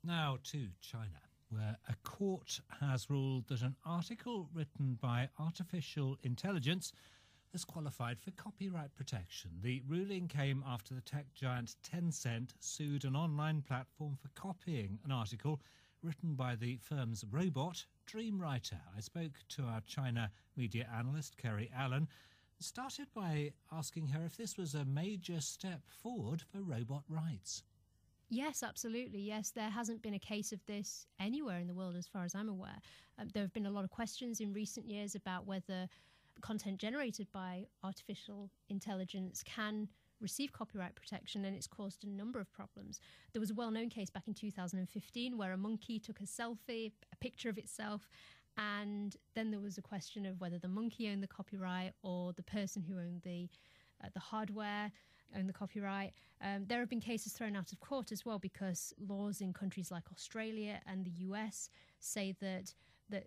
Now to China, where a court has ruled that an article written by artificial intelligence has qualified for copyright protection. The ruling came after the tech giant Tencent sued an online platform for copying an article written by the firm's robot, Dreamwriter. I spoke to our China media analyst, Kerry Allen, and started by asking her if this was a major step forward for robot rights. Yes, absolutely. Yes, there hasn't been a case of this anywhere in the world as far as I'm aware. There have been a lot of questions in recent years about whether content generated by artificial intelligence can receive copyright protection, and it's caused a number of problems. There was a well-known case back in 2015 where a monkey took a selfie, a picture of itself, and then there was a question of whether the monkey owned the copyright or the person who owned the hardware owned the copyright. There have been cases thrown out of court as well because laws in countries like Australia and the US say that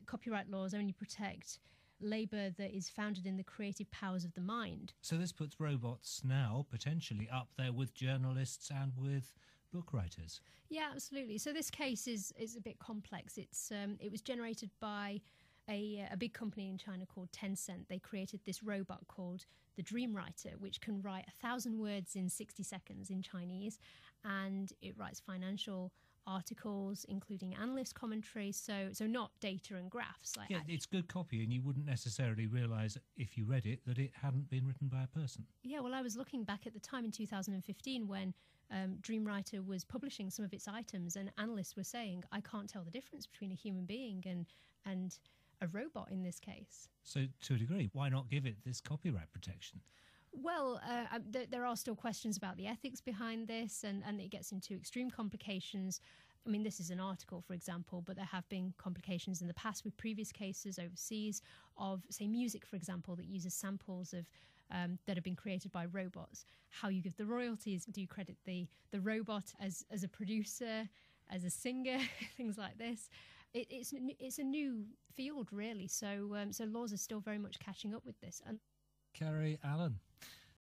copyright laws only protect labour that is founded in the creative powers of the mind. So this puts robots now potentially up there with journalists and with book writers. Yeah, absolutely. So this case is a bit complex. It was generated by a big company in China called Tencent. They created this robot called the Dreamwriter, which can write 1,000 words in 60 seconds in Chinese, and it writes financial articles, including analyst commentary, so not data and graphs. It's good copy, and you wouldn't necessarily realise if you read it that it hadn't been written by a person. Yeah, well, I was looking back at the time in 2015 when Dreamwriter was publishing some of its items, and analysts were saying, I can't tell the difference between a human being and a robot in this case. So, to a degree, why not give it this copyright protection? Well, there are still questions about the ethics behind this, and it gets into extreme complications. I mean, this is an article, for example, but there have been complications in the past with previous cases overseas of, say, music, for example, that uses samples of that have been created by robots. How you give the royalties? Do you credit the robot as a producer, as a singer, things like this? It's a new field, really. So laws are still very much catching up with this. Kerry Allen.